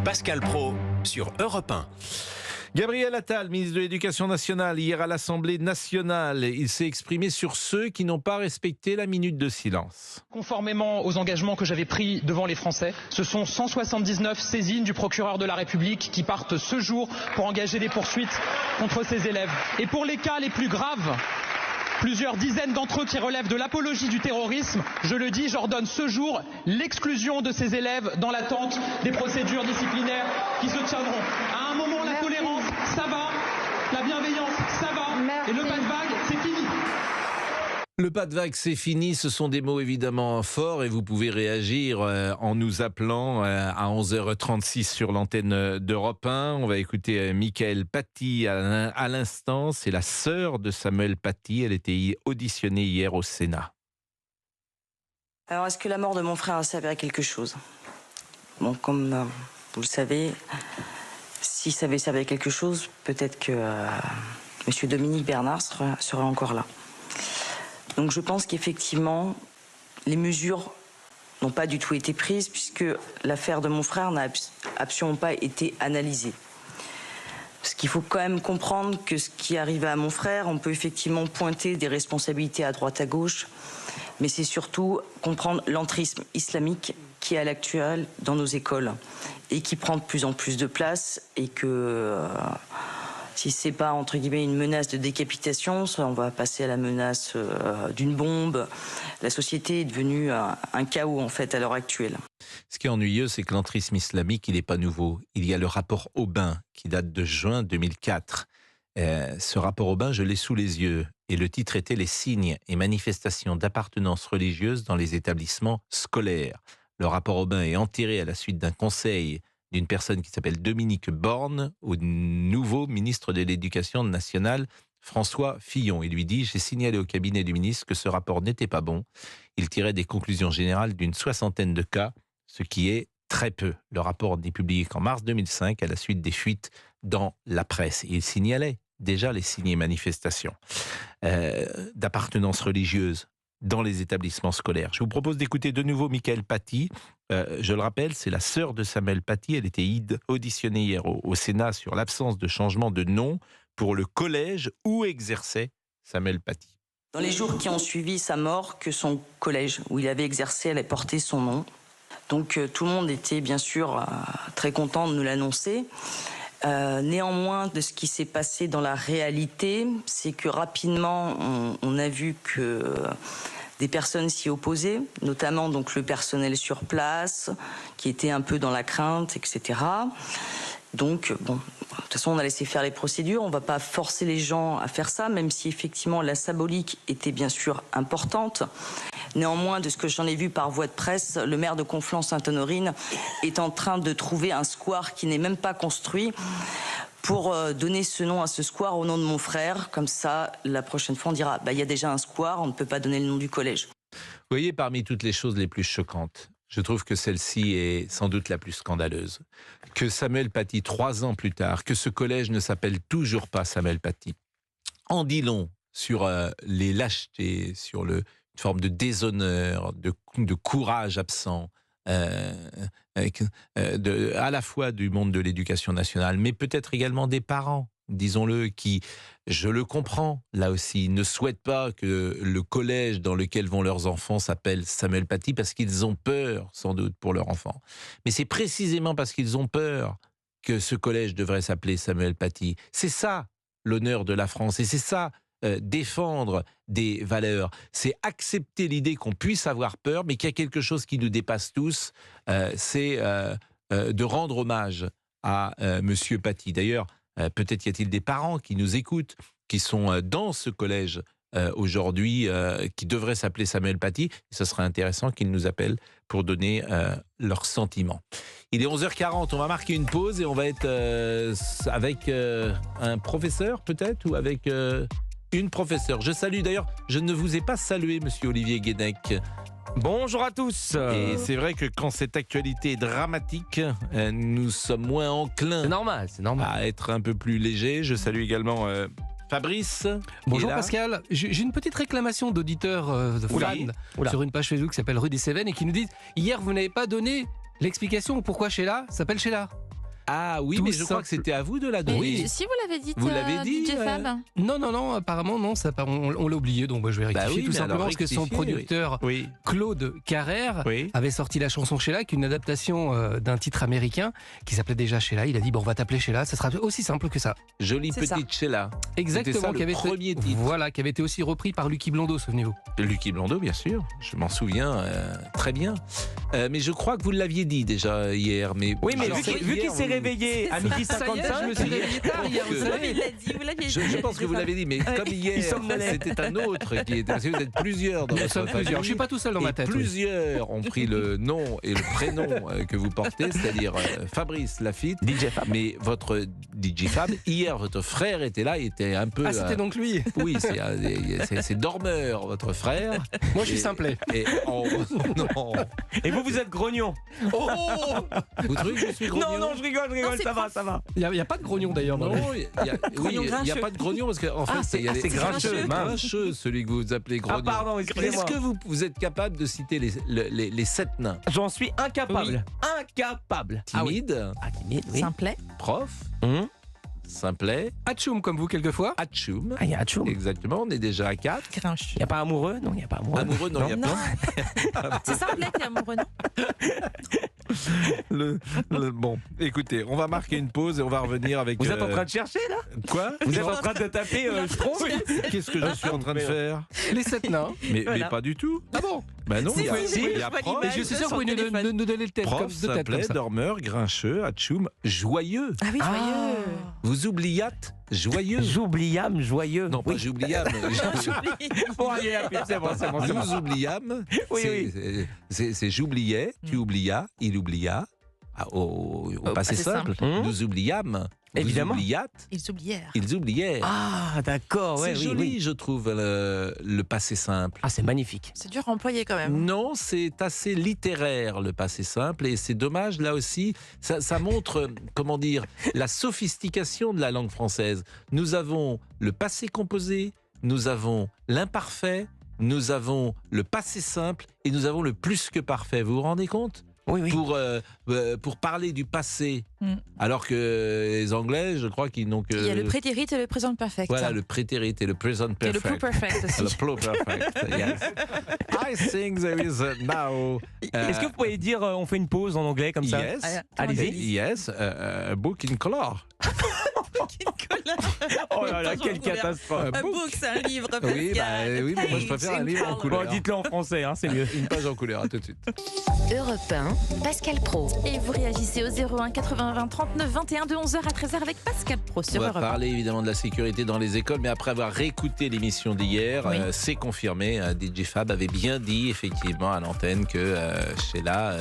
Pascal Praud sur Europe 1. Gabriel Attal, ministre de l'Éducation nationale, hier à l'Assemblée nationale, il s'est exprimé sur ceux qui n'ont pas respecté la minute de silence. Conformément aux engagements que j'avais pris devant les Français, ce sont 179 saisines du procureur de la République qui partent ce jour pour engager des poursuites contre ces élèves. Et pour les cas les plus graves, plusieurs dizaines d'entre eux qui relèvent de l'apologie du terrorisme, je le dis, j'ordonne ce jour l'exclusion de ces élèves dans l'attente des procédures disciplinaires qui se tiendront. À un moment, la tolérance, ça va, la bienveillance, ça va, et le pas de vague, c'est fini. Le pas de vague, c'est fini. Ce sont des mots évidemment forts et vous pouvez réagir en nous appelant à 11h36 sur l'antenne d'Europe 1. On va écouter Mickaëlle Paty à l'instant. C'est la sœur de Samuel Paty. Elle était auditionnée hier au Sénat. Alors, est-ce que la mort de mon frère a servi à quelque chose ? Bon, comme vous le savez, si ça avait servi à quelque chose, peut-être que M. Dominique Bernard serait encore là. Donc je pense qu'effectivement, les mesures n'ont pas du tout été prises puisque l'affaire de mon frère n'a absolument pas été analysée. Parce qu'il faut quand même comprendre que ce qui arrive à mon frère, on peut effectivement pointer des responsabilités à droite à gauche, mais c'est surtout comprendre l'entrisme islamique qui est à l'actuel dans nos écoles et qui prend de plus en plus de place et que... si c'est pas, entre guillemets, une menace de décapitation, ça, on va passer à la menace d'une bombe. La société est devenue un chaos, en fait, à l'heure actuelle. Ce qui est ennuyeux, c'est que l'entrisme islamique, il n'est pas nouveau. Il y a le rapport Aubin, qui date de juin 2004. Ce rapport Aubin, je l'ai sous les yeux. Et le titre était « Les signes et manifestations d'appartenance religieuse dans les établissements scolaires ». Le rapport Aubin est enterré à la suite d'un conseil d'une personne qui s'appelle Dominique Borne, au nouveau ministre de l'Éducation nationale, François Fillon. Il lui dit « J'ai signalé au cabinet du ministre que ce rapport n'était pas bon. Il tirait des conclusions générales d'une 60aine de cas, ce qui est très peu. Le rapport n'est publié qu'en mars 2005, à la suite des fuites dans la presse. Et il signalait déjà les signes et manifestations d'appartenance religieuse dans les établissements scolaires. Je vous propose d'écouter de nouveau Mickaëlle Paty. Je le rappelle, c'est la sœur de Samuel Paty. Elle était auditionnée hier au Sénat sur l'absence de changement de nom pour le collège où exerçait Samuel Paty. Dans les jours qui ont suivi sa mort, que son collège où il avait exercé allait porter son nom. Donc tout le monde était bien sûr très content de nous l'annoncer. Néanmoins, de ce qui s'est passé dans la réalité, c'est que rapidement, on a vu que des personnes s'y opposaient, notamment donc le personnel sur place, qui était un peu dans la crainte, etc. Donc, bon, de toute façon, on a laissé faire les procédures. On ne va pas forcer les gens à faire ça, même si effectivement la symbolique était bien sûr importante. Néanmoins, de ce que j'en ai vu par voie de presse, le maire de Conflans-Sainte-Honorine est en train de trouver un square qui n'est même pas construit pour donner ce nom à ce square au nom de mon frère. Comme ça, la prochaine fois, on dira il y a déjà un square, on ne peut pas donner le nom du collège. Vous voyez, parmi toutes les choses les plus choquantes, je trouve que celle-ci est sans doute la plus scandaleuse. Que Samuel Paty, 3 ans plus tard, que ce collège ne s'appelle toujours pas Samuel Paty, en dit long sur les lâchetés, sur une forme de déshonneur, de courage absent, à la fois du monde de l'éducation nationale, mais peut-être également des parents, disons-le, qui, je le comprends, là aussi, ne souhaitent pas que le collège dans lequel vont leurs enfants s'appelle Samuel Paty parce qu'ils ont peur, sans doute, pour leur enfant. Mais c'est précisément parce qu'ils ont peur que ce collège devrait s'appeler Samuel Paty. C'est ça, l'honneur de la France, et c'est ça, défendre des valeurs, c'est accepter l'idée qu'on puisse avoir peur, mais qu'il y a quelque chose qui nous dépasse tous, c'est de rendre hommage à Monsieur Paty. D'ailleurs, peut-être y a-t-il des parents qui nous écoutent, qui sont dans ce collège aujourd'hui, qui devrait s'appeler Samuel Paty. Ce serait intéressant qu'ils nous appellent pour donner leurs sentiments. Il est 11h40, on va marquer une pause et on va être avec un professeur peut-être, ou avec... une professeure. Je salue d'ailleurs, je ne vous ai pas salué, monsieur Olivier Guénec. Bonjour à tous. Et c'est vrai que quand cette actualité est dramatique, nous sommes moins enclins C'est normal. à être un peu plus légers. Je salue également Fabrice. Bonjour Pascal. J'ai une petite réclamation d'auditeurs de fans sur une page Facebook qui s'appelle Rue des Cévennes et qui nous disent « Hier, vous n'avez pas donné l'explication pourquoi Sheila s'appelle Sheila ». Ah oui, Tout mais je crois simple. que c'était à vous de la donner. Mais si vous l'avez dit, Vous l'avez dit, DJ Fab. Non, apparemment non, on l'a oublié, donc je vais rectifier oui, tout mais simplement alors parce que son rectifiez, producteur Oui. Claude Carrère Oui. avait sorti la chanson Sheila, qui est une adaptation d'un titre américain qui s'appelait déjà Sheila. Il a dit bon, on va t'appeler Sheila, ça sera aussi simple que ça. Jolie C'est ça. petite Sheila. Exactement, C'était ça, qui le avait premier titre. Voilà, qui avait été aussi repris par Lucky Blondeau, souvenez-vous. Lucky Blondeau, bien sûr. Je m'en souviens très bien. Mais je crois que vous l'aviez dit déjà hier. Mais Oui, mais alors, vu qu'il s'est réveillé à midi Ça y est, je me 55, suis réveillé tard hier, vous que- savez. Il l'a dit, vous l'aviez dit. je pense que vous l'avez dit, mais comme hier, somnolait. c'était un autre qui était. Parce que vous êtes plusieurs dans Nous votre sommes famille. plusieurs. Je suis pas tout seul dans ma Et tête. oui. plusieurs ont pris le nom et le prénom que vous portez, c'est-à-dire Fabrice Lafitte. DJ Fab. Mais votre DJ Fab, hier, votre frère était là, il était un peu. Ah, c'était donc lui. Oui, c'est dormeur, votre frère. Moi, je suis Et- simplet. Et non. Et vous êtes grognon. Oh Vous trouvez que je suis grognon? Non, je rigole, c'est ça va. Il n'y a pas de grognon d'ailleurs. dans le- Non, il y a pas de grognon parce qu'en fait, il y a c'est grincheux, mince. grincheux, celui que vous appelez grognon. Ah pardon, Est-ce excusez-moi. que vous êtes capable de citer les 7 nains? J'en suis incapable. Incapable. Timide, Ah, timide, oui. Simplet. prof, Hum. simplet, Atchoum comme vous quelquefois. atchoum. Ah, il y a Atchoum. Exactement, on est déjà à 4. Grinche. Il n'y a pas amoureux? Non, il n'y a pas amoureux. Amoureux, non, il y a Non. pas. C'est simplet qui est amoureux, non? Bon, écoutez, on va marquer une pause et on va revenir avec. Vous êtes en train de chercher là? Quoi? Vous êtes en train de taper Schtroumpf? Qu'est-ce que je suis en train de faire? Les 7 nains. Mais Voilà. pas du tout. Ah bon? Ben non, Si, il y a, si, il y a je vois prof, Et je suis sûr que vous pouvez nous donner le tête, prof, comme, de tête simplet, comme ça. dormeur, grincheux, atchoum, joyeux. Ah oui, joyeux. Vous oubliâtes joyeux. J'oubliame, joyeux. Non, pas Oui. j'oubliame. Bon, allez, c'est bon. Nous oubliâmes. Oui, C'est j'oubliais, tu oublias, il oublia. Au passé passé simple. simple. Hum. Nous oubliâmes. Évidemment. Vous oubliâtes, Ils oublièrent. ils oubliaient. Ah, d'accord, ouais, c'est oui, joli, oui. je trouve, le passé simple. Ah, c'est magnifique. C'est dur à employer quand même. Non, c'est assez littéraire le passé simple et c'est dommage là aussi. Ça montre, comment dire, la sophistication de la langue française. Nous avons le passé composé, nous avons l'imparfait, nous avons le passé simple et nous avons le plus que parfait. Vous vous rendez compte ? Oui, oui. Pour parler du passé, Mm. alors que les Anglais, je crois qu'ils n'ont que... Il y a le prétérit et le présent perfect. Voilà, le prétérit et le present Et le perfect. pluperfect aussi. Le pluperfect, yes. I think there is now... Est-ce que vous pouvez dire on fait une pause en anglais comme ça? Yes. Allez-y. Yes, a book in color. Oh là là, quelle catastrophe. Un book, c'est un livre, Oui, Pascal. oui, mais moi je préfère un livre en Bon, couleur. dites-le en français, hein, c'est mieux. Une page en couleur, à tout de suite. Europe 1, Pascal Pro. Et vous réagissez au 01 80 20 39 21 de 11h à 13h avec Pascal Pro On sur va Europe 1. parler évidemment de la sécurité dans les écoles, mais après avoir réécouté l'émission d'hier, Oui. c'est confirmé. DJ Fab avait bien dit effectivement à l'antenne que Sheila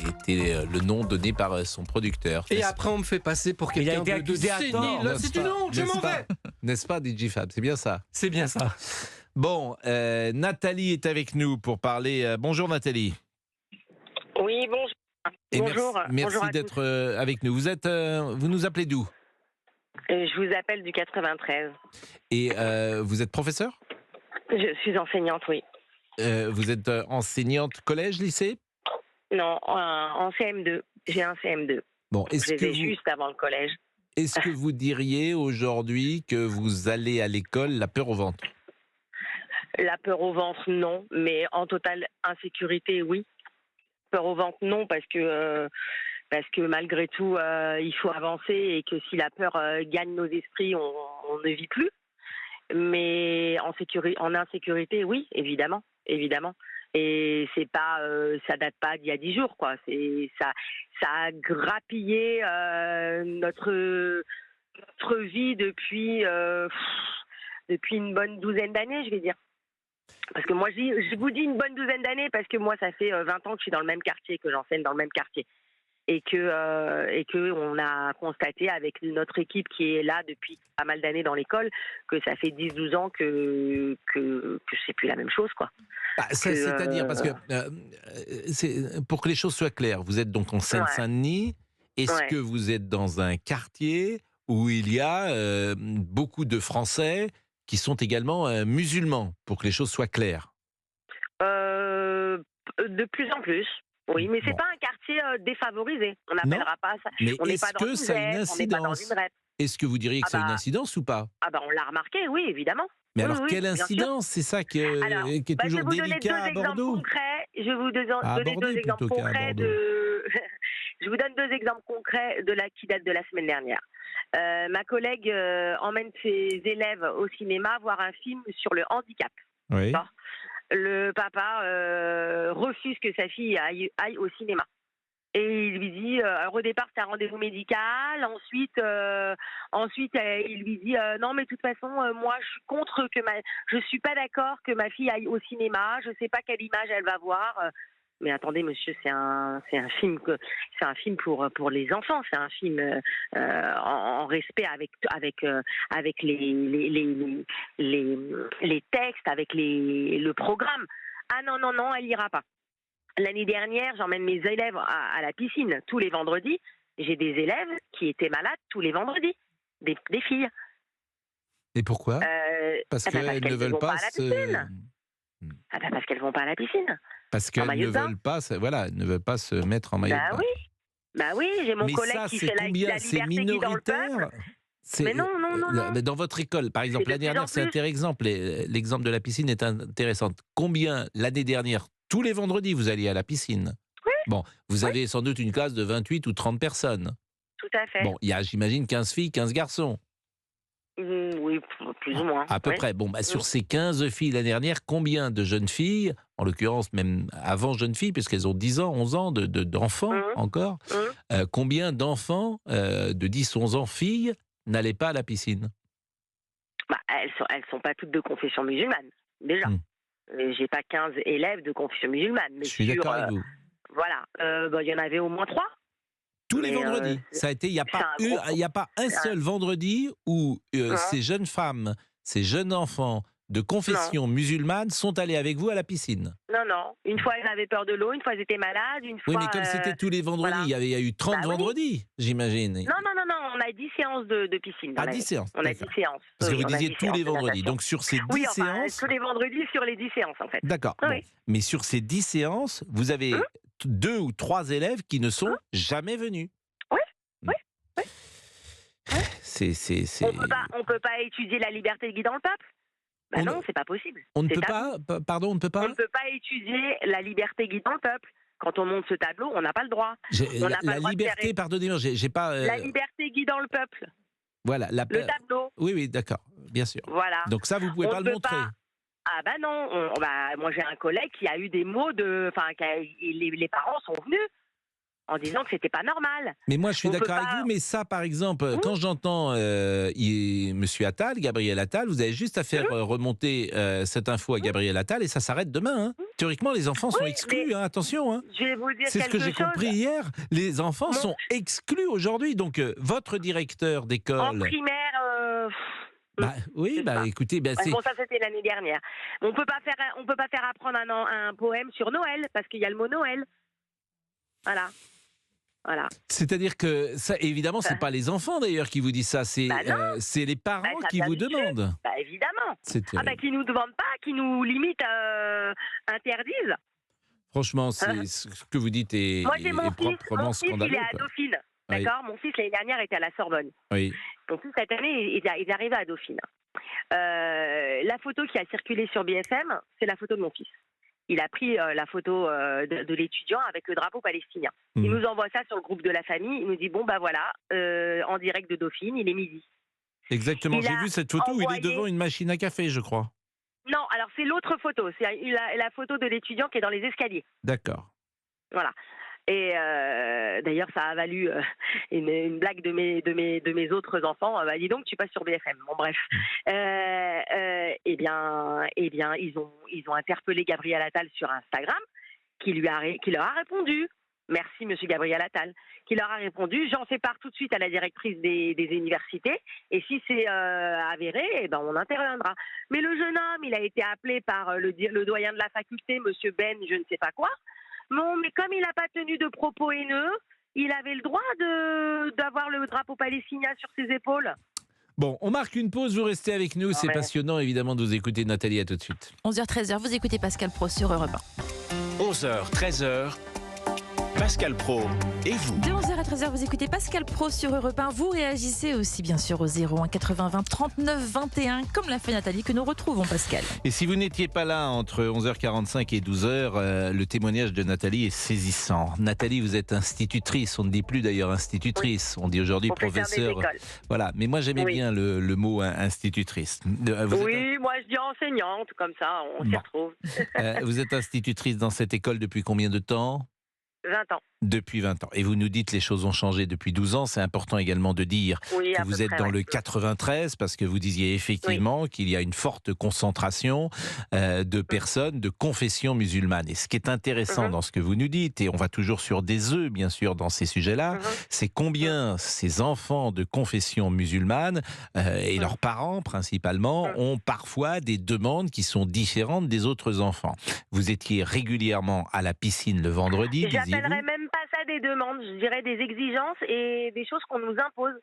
était le nom donné par son producteur. Et après, on me fait passer pour Il a quelqu'un été de accusé à sénile. tort, n'est-ce C'est pas une honte, je N'est-ce m'en pas vais. N'est-ce pas, DJ Fab? C'est bien ça. C'est bien ça. Bon, Nathalie est avec nous pour parler. Bonjour Nathalie. Oui, bonjour. Et Bonjour. merci Bonjour à d'être avec nous. Vous nous appelez d'où? Je vous appelle du 93. Et vous êtes professeur? Je suis enseignante, oui. Vous êtes enseignante collège, lycée? Non, en CM2. J'ai un CM2. Bon, Je les ai juste avant le collège. est-ce que vous diriez aujourd'hui que vous allez à l'école la peur au ventre? La peur au ventre, non. Mais en totale insécurité, oui. Peur au ventre, non, parce que malgré tout, il faut avancer et que si la peur gagne nos esprits, on ne vit plus. Mais en insécurité, oui, évidemment. Et c'est pas, ça date pas d'il y a 10 jours, quoi. Ça a grappillé notre vie depuis une bonne douzaine d'années, je vais dire. Parce que moi, je vous dis une bonne douzaine d'années parce que moi, ça fait 20 ans que je suis dans le même quartier, que j'enseigne dans le même quartier. Et que on a constaté avec notre équipe qui est là depuis pas mal d'années dans l'école que ça fait 10-12 ans que c'est plus la même chose, quoi. C'est-à-dire, parce que pour que les choses soient claires, vous êtes donc en Seine-Saint-Denis. Est-ce que vous êtes dans un quartier où il y a beaucoup de Français qui sont également musulmans, pour que les choses soient claires? De plus en plus. Oui, mais c'est pas un quartier quartier défavorisé. On n'appellera pas ça. Mais On n'est est-ce pas dans que une ça a une ZEP, on n'est pas dans incidence une REP. Est-ce que vous diriez que Ah ça a une bah- incidence ou pas? Ah bah on l'a remarqué, oui, évidemment. Mais Oui, alors, oui, quelle bien sûr. incidence? C'est ça qui Alors, est je vais toujours vous donner délicat deux à exemples Bordeaux. concrets. Je vais vous donner À deux aborder exemples plutôt qu'à concrets Bordeaux. de. Je vous donne deux exemples concrets qui datent de la semaine dernière. Ma collègue emmène ses élèves au cinéma voir un film sur le handicap. Oui. D'accord. Le papa refuse que sa fille aille au cinéma. Et il lui dit, alors au départ c'est un rendez-vous médical, ensuite il lui dit non mais de toute façon moi je suis contre je suis pas d'accord que ma fille aille au cinéma, je sais pas quelle image elle va voir. Mais attendez monsieur, c'est un film pour les enfants, c'est un film en respect avec les textes, avec le programme. Ah non, elle ira pas. L'année dernière, j'emmène mes élèves à la piscine tous les vendredis. J'ai des élèves qui étaient malades tous les vendredis, des filles. Et pourquoi? Parce qu'elles ne veulent pas à la piscine. Ah bah parce qu'elles vont pas à la piscine. Parce qu'elles ne veulent pas, elles ne veulent pas se mettre en maillot de bain. Bah oui, j'ai mon Mais collègue ça, qui c'est fait la combien? C'est liberté qui dans le minoritaire? peuple. Mais non. Mais dans votre école, par exemple, C'est de l'année dernière, plus en c'est plus. intéressant. L'exemple de la piscine est intéressant. Combien, l'année dernière, tous les vendredis, vous alliez à la piscine? Oui. Bon, vous avez sans doute une classe de 28 ou 30 personnes. Tout à fait. Bon, il y a, j'imagine, 15 filles, 15 garçons. Oui, plus ou moins. À peu Oui. près. Bon, sur ces 15 filles l'année dernière, combien de jeunes filles, en l'occurrence même avant jeunes filles, puisqu'elles ont 10 ans, 11 ans d'enfants encore, combien d'enfants de 10, 11 ans, filles, n'allaient pas à la piscine? Bah, elles sont pas toutes de confession musulmane, déjà. J'ai pas 15 élèves de confession musulmane. Mais Je suis d'accord avec vous. Voilà. Il y en avait au moins 3. Tous les vendredis. Ça a été, il n'y a pas un seul vendredi où ces jeunes femmes, ces jeunes enfants de confession musulmane sont allés avec vous à la piscine. Non. Une fois, elles avaient peur de l'eau, une fois, elles étaient malades, une fois... Oui, mais comme c'était tous les vendredis, voilà. il y a eu 30 vendredis, j'imagine. Non, on a 10 séances de piscine. 10 séances. On a 10 séances. Parce que vous on a disiez 10 tous les séances de vendredis. natation. Donc sur ces 10 séances... tous les vendredis sur les 10 séances, en fait. D'accord. Oui. Bon. Mais sur ces 10 séances, vous avez 2 ou 3 élèves qui ne sont jamais venus. Oui. C'est... On peut pas étudier la liberté qui est dans le peuple. Non, c'est pas possible. On ne peut pas. Pardon, on ne peut pas. On ne peut pas étudier la liberté guidant le peuple. Quand on monte ce tableau, on n'a pas le droit. La liberté, pardonnez-moi, j'ai pas. La liberté guidant le peuple. Voilà, le tableau. Oui, d'accord, bien sûr. Voilà. Donc ça, vous pouvez pas le montrer. Ah bah non. Moi, j'ai un collègue qui a eu des mots de. Enfin, les parents sont venus en disant que c'était pas normal. Mais moi, je suis d'accord avec vous, mais ça, par exemple, quand j'entends Monsieur Attal, Gabriel Attal, vous avez juste à faire remonter cette info à Gabriel Attal et ça s'arrête demain. Théoriquement, les enfants sont exclus, attention. Je vais vous dire c'est ce que j'ai compris hier. Les enfants sont exclus aujourd'hui. Donc, votre directeur d'école... En primaire... écoutez... Bon, ça, c'était l'année dernière. On peut pas faire apprendre un poème sur Noël, parce qu'il y a le mot Noël. Voilà. C'est-à-dire que ça, évidemment, c'est pas les enfants d'ailleurs qui vous disent ça, c'est les parents qui vous demandent. Évidemment. Qui nous demandent pas, qui nous limite interdisent. Franchement, ce que vous dites est proprement scandaleux. Mon fils, il est à Dauphine. D'accord. Mon fils l'année dernière était à la Sorbonne. Oui. Mon fils cette année est arrivé à Dauphine. La photo qui a circulé sur BFM, c'est la photo de mon fils. Il a pris la photo de l'étudiant avec le drapeau palestinien. Il nous envoie ça sur le groupe de la famille. Il nous dit en direct de Dauphine, il est midi. Exactement, j'ai vu cette photo où il est devant une machine à café, je crois. Non, alors c'est l'autre photo. C'est la photo de l'étudiant qui est dans les escaliers. D'accord. Voilà. Et d'ailleurs, ça a valu une blague de mes autres enfants. Dis donc, tu passes sur BFM. Bon, bref. Eh bien, ils ont interpellé Gabriel Attal sur Instagram, qui leur a répondu. Merci, monsieur Gabriel Attal, qui leur a répondu. J'en fais part tout de suite à la directrice des universités. Et si c'est avéré, on interviendra. Mais le jeune homme, il a été appelé par le doyen de la faculté, monsieur Ben, je ne sais pas quoi. Non, mais comme il n'a pas tenu de propos haineux, il avait le droit d'avoir le drapeau palestinien sur ses épaules. Bon, on marque une pause, vous restez avec nous. C'est passionnant, évidemment, de vous écouter. Nathalie, à tout de suite. 11h, 13h, vous écoutez Pascal Pro sur Europe 1. 11h, 13h, Pascal Praud et vous. De 11h à 13h, vous écoutez Pascal Praud sur Europe 1. Vous réagissez aussi, bien sûr, au 01 80 20 39 21, comme l'a fait Nathalie, que nous retrouvons, Pascal. Et si vous n'étiez pas là entre 11h45 et 12h, le témoignage de Nathalie est saisissant. Nathalie, vous êtes institutrice. On ne dit plus d'ailleurs institutrice. On dit aujourd'hui professeur. Voilà. Mais moi, j'aimais bien le mot institutrice. Moi, je dis enseignante, comme ça, on s'y retrouve. Vous êtes institutrice dans cette école depuis combien de temps ? 20 ans. Depuis 20 ans. Et vous nous dites les choses ont changé depuis 12 ans. C'est important également de dire que vous êtes dans le 93, parce que vous disiez effectivement qu'il y a une forte concentration de personnes de confession musulmane. Et ce qui est intéressant dans ce que vous nous dites, et on va toujours sur des œufs bien sûr dans ces sujets-là, c'est combien ces enfants de confession musulmane et leurs parents principalement ont parfois des demandes qui sont différentes des autres enfants. Vous étiez régulièrement à la piscine le vendredi, j'appellerais même pas ça des demandes, je dirais des exigences et des choses qu'on nous impose,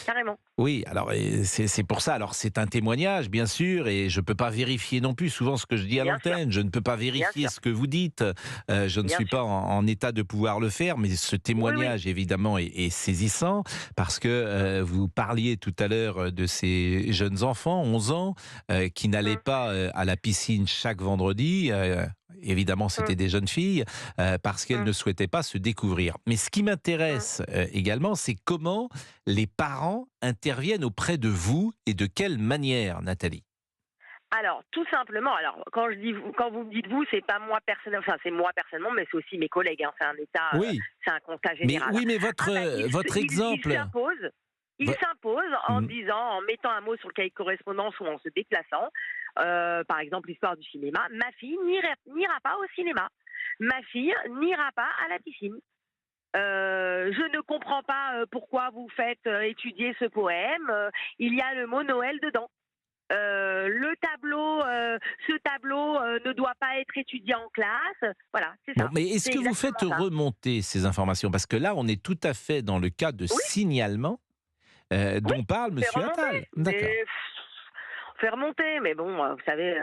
carrément. Oui, alors c'est pour ça. Alors c'est un témoignage, bien sûr, et je ne peux pas vérifier non plus souvent ce que je dis à l'antenne. Je ne peux pas vérifier ce que vous dites. Je ne suis pas en état de pouvoir le faire, mais ce témoignage, évidemment, est saisissant parce que vous parliez tout à l'heure de ces jeunes enfants, 11 ans, qui n'allaient pas à la piscine chaque vendredi. Évidemment, c'était des jeunes filles, parce qu'elles ne souhaitaient pas se découvrir. Mais ce qui m'intéresse également, c'est comment les parents interviennent auprès de vous et de quelle manière, Nathalie ? Alors, tout simplement, quand vous me dites vous, c'est pas moi personnellement, enfin c'est moi personnellement, mais c'est aussi mes collègues, c'est un état, c'est un constat général. Mais votre exemple... Il s'impose en disant, en mettant un mot sur le cahier de correspondance ou en se déplaçant, par exemple l'histoire du cinéma, ma fille n'ira pas au cinéma, ma fille n'ira pas à la piscine. Je ne comprends pas pourquoi vous faites étudier ce poème, il y a le mot Noël dedans. Ce tableau ne doit pas être étudié en classe. Voilà, c'est ça. Mais est-ce que vous faites remonter ces informations ? Parce que là, on est tout à fait dans le cas de signalement dont parle M. Attal. D'accord. Faire remonter, mais bon, vous savez...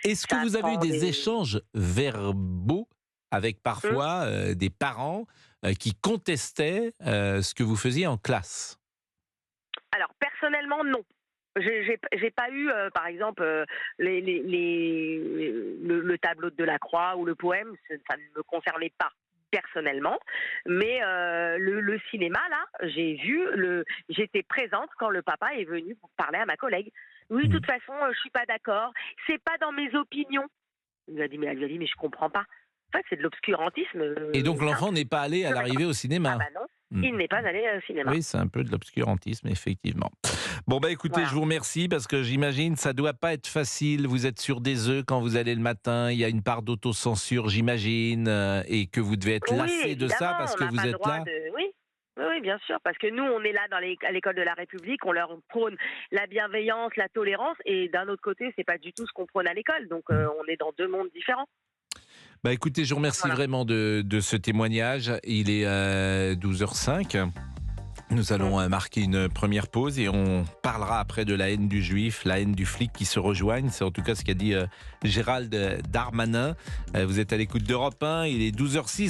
Est-ce que vous avez eu des échanges verbaux avec parfois des parents qui contestaient ce que vous faisiez en classe ? Alors, personnellement, non. J'ai pas eu, par exemple, le tableau de Delacroix ou le poème, ça ne me concernait pas personnellement, mais le cinéma, là, j'étais présente quand le papa est venu pour parler à ma collègue. Oui, de toute façon, je suis pas d'accord, c'est pas dans mes opinions. Elle lui a dit, mais je comprends pas. En fait, c'est de l'obscurantisme. Et donc l'enfant n'est pas allé à l'arrivée au cinéma. Ah bah non. Il n'est pas allé au cinéma. Oui, c'est un peu de l'obscurantisme, effectivement. Bon, écoutez, je vous remercie parce que j'imagine ça doit pas être facile. Vous êtes sur des œufs quand vous allez le matin. Il y a une part d'autocensure, j'imagine, et que vous devez être lassé de ça parce que vous êtes là. Oui, bien sûr, parce que nous, on est là à l'école de la République, on leur prône la bienveillance, la tolérance, et d'un autre côté, c'est pas du tout ce qu'on prône à l'école. Donc, on est dans deux mondes différents. Écoutez, je vous remercie vraiment de ce témoignage. Il est 12h05. Nous allons marquer une première pause et on parlera après de la haine du juif, la haine du flic qui se rejoignent. C'est en tout cas ce qu'a dit Gérald Darmanin. Vous êtes à l'écoute d'Europe 1, il est 12h06.